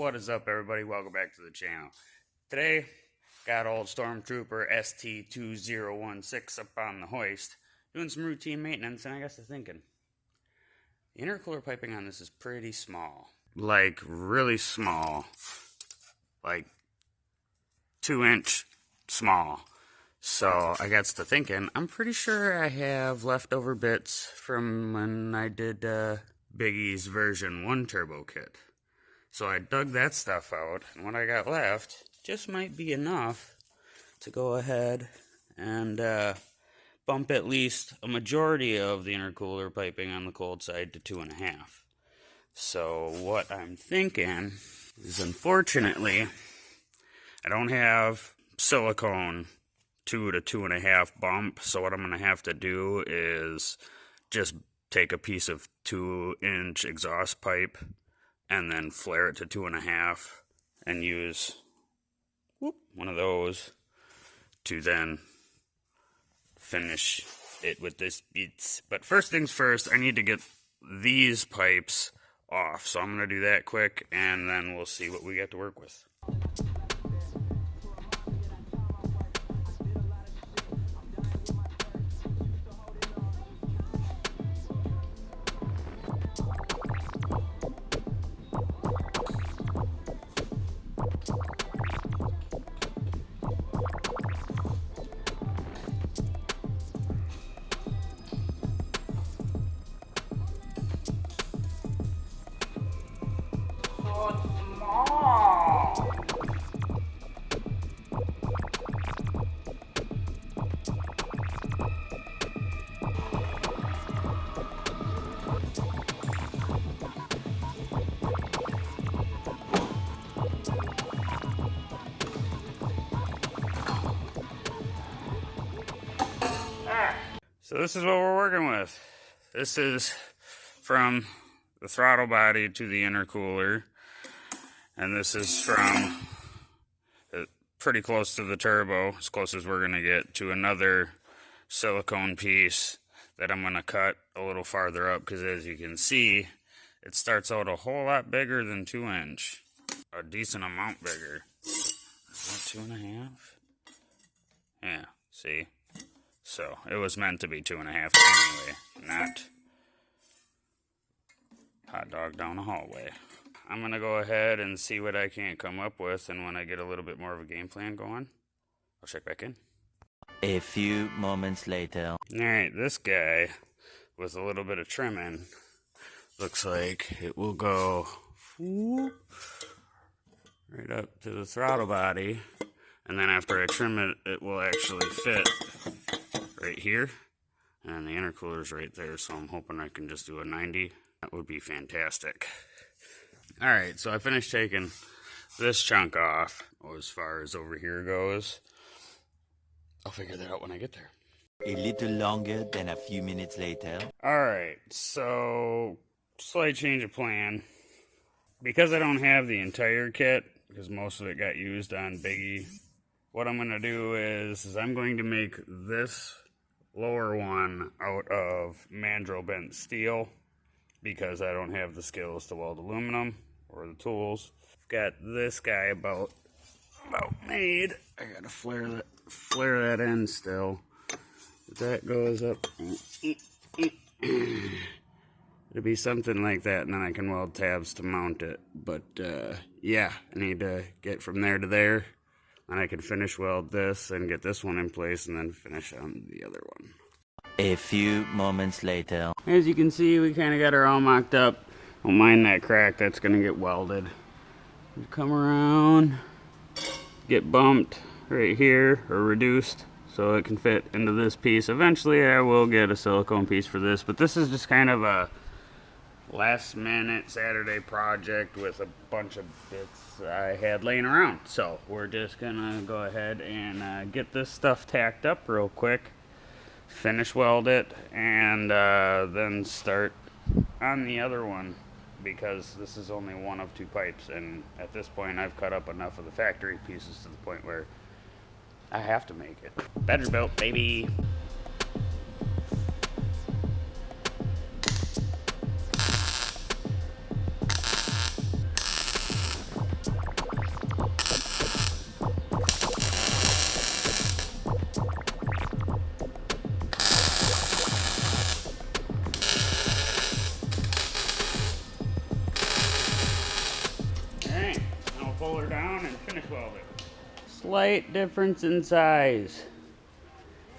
What is up, everybody? Welcome back to the channel. Today, got old Stormtrooper ST2016 up on the hoist, doing some routine maintenance, and I got to thinking, the intercooler piping on this is pretty small. Like, really small. Like, 2-inch small. So, I got to thinking, I'm pretty sure I have leftover bits from when I did Biggie's version 1 turbo kit. So I dug that stuff out, and what I got left just might be enough to go ahead and bump at least a majority of the intercooler piping on the cold side to 2.5. So what I'm thinking is, unfortunately, I don't have silicone 2 to 2.5 bump, so what I'm going to have to do is just take a piece of 2-inch exhaust pipe and then flare it to 2.5 and use one of those to then finish it with this bits. But first things first, I need to get these pipes off. So I'm going to do that quick, and then we'll see what we got to work with. So this is what we're working with. This is from the throttle body to the intercooler, and this is from pretty close to the turbo, as close as we're going to get, to another silicone piece that I'm going to cut a little farther up, because as you can see, it starts out a whole lot bigger than 2-inch. A decent amount bigger. Is that 2.5? Yeah, see? So, it was meant to be 2.5 anyway, not hot dog down the hallway. I'm going to go ahead and see what I can come up with, and when I get a little bit more of a game plan going, I'll check back in. A few moments later. Alright, this guy, with a little bit of trimming, looks like it will go right up to the throttle body, and then after I trim it, it will actually fit right here, and the intercooler's right there, so I'm hoping I can just do a 90. That would be fantastic. Alright, so I finished taking this chunk off. As far as over here goes, I'll figure that out when I get there. A little longer than a few minutes later. Alright, so slight change of plan. Because I don't have the entire kit, because most of it got used on Biggie, what I'm going to do is I'm going to make this lower one out of mandrel bent steel, because I don't have the skills to weld aluminum or the tools. I've got this guy about made. I gotta flare that end still. If that goes up, it'll be something like that, and then I can weld tabs to mount it. But yeah, I need to get from there to there, and I can finish weld this and get this one in place, and then finish on the other one. A few moments later. As you can see, we kind of got her all mocked up. Don't mind that crack, that's going to get welded. Come around, get bumped right here, or reduced, so it can fit into this piece. Eventually I will get a silicone piece for this, but this is just kind of a last minute Saturday project with a bunch of bits I had laying around. So we're just going to go ahead and get this stuff tacked up real quick, finish weld it, and then start on the other one, because this is only one of 2 pipes, and at this point I've cut up enough of the factory pieces to the point where I have to make it. Better built, baby. finish weld it. Slight difference in size.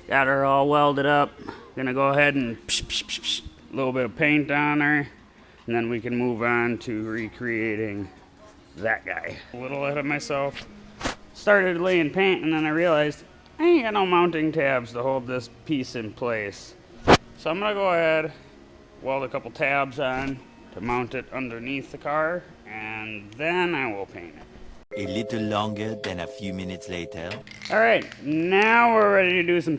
Got her all welded up. Gonna go ahead and a little bit of paint on her, and then we can move on to recreating that guy. A little ahead of myself. Started laying paint, and then I realized I ain't got no mounting tabs to hold this piece in place. So I'm gonna go ahead, weld a couple tabs on to mount it underneath the car, and then I will paint it. A little longer than a few minutes later. Alright, now we're ready to do some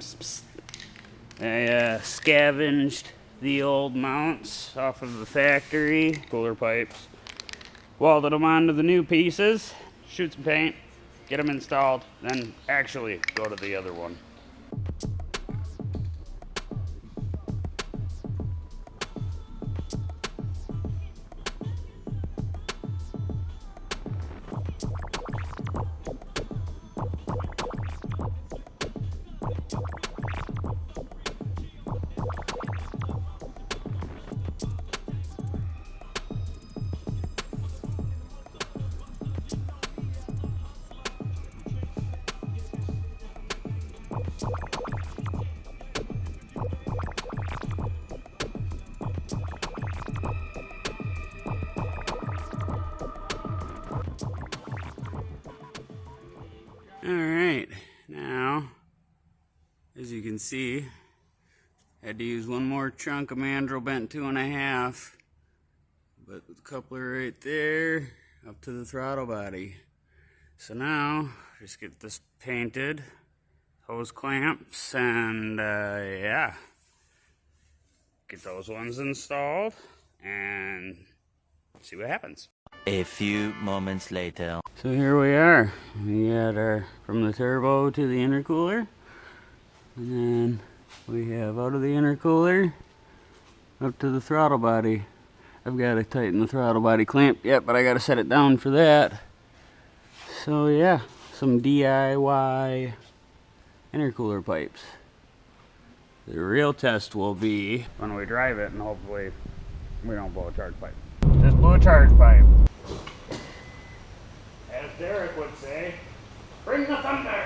I scavenged the old mounts off of the factory, cooler pipes, welded them onto the new pieces, shoot some paint, get them installed, then actually go to the other one. Alright, now, as you can see, I had to use one more chunk of mandrel bent 2.5, but the coupler right there, up to the throttle body. So now, just get this painted, hose clamps, and yeah, get those ones installed, and see what happens. A few moments later. So here we are. We got our from the turbo to the intercooler, and then we have out of the intercooler up to the throttle body. I've got to tighten the throttle body clamp yet, but I got to set it down for that. So yeah, some DIY intercooler pipes. The real test will be when we drive it, and hopefully we don't blow a charge pipe. Just blow a charge pipe. As Derek would say, bring the thunder!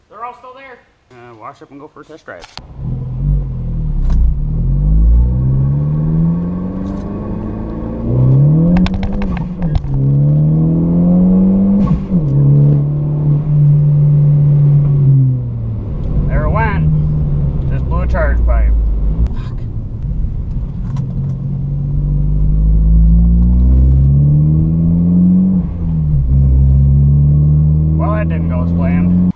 They're all still there. Wash up and go for a test drive. There it went. Just blew a charge pipe. Fuck. Well, that didn't go as planned.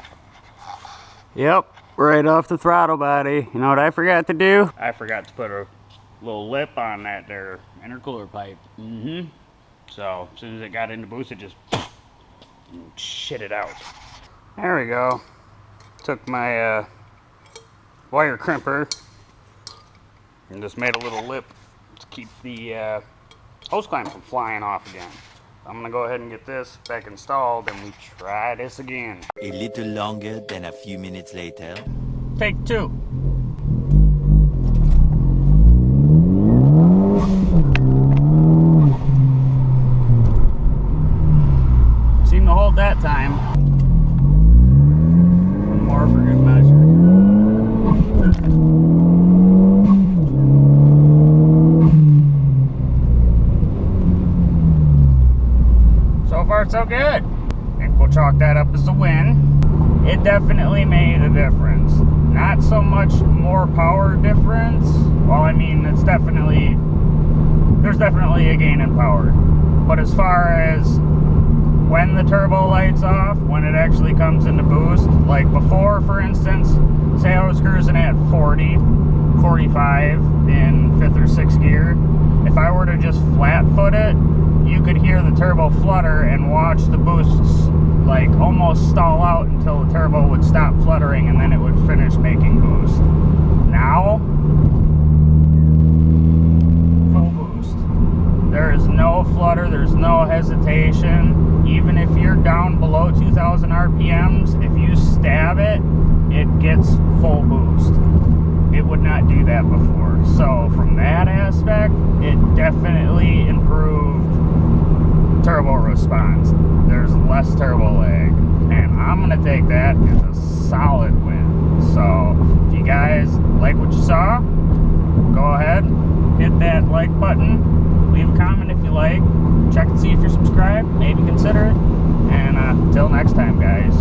Yep, right off the throttle body. You know what I forgot to do? I forgot to put a little lip on that there intercooler pipe. So, as soon as it got into boost, it just shit it out. There we go. Took my wire crimper and just made a little lip to keep the hose clamp from flying off again. I'm gonna go ahead and get this back installed and we try this again. A little longer than a few minutes later. Take two. Seemed to hold that time. One more for good measure. So far so good. I think we'll chalk that up as a win. It definitely made a difference. Not so much more power difference. Well, I mean, there's definitely a gain in power. But as far as when the turbo lights off, when it actually comes into boost. Like before, for instance, say I was cruising at 40, 45 in 5th or 6th gear. If I were to just flat foot it, you could hear the turbo flutter and watch the boosts like almost stall out until the turbo would stop fluttering and then it would finish making boost. Now, full boost. There is no flutter, there's no hesitation. Even if you're down below 2,000 RPMs, if you stab it, it gets full boost. It would not do that before. So from that aspect, it definitely improved turbo response. There's less turbo lag, and I'm gonna take that as a solid win. So if you guys like what you saw, go ahead, hit that like button, leave a comment if you like, check and see if you're subscribed, maybe consider it, and until next time, guys.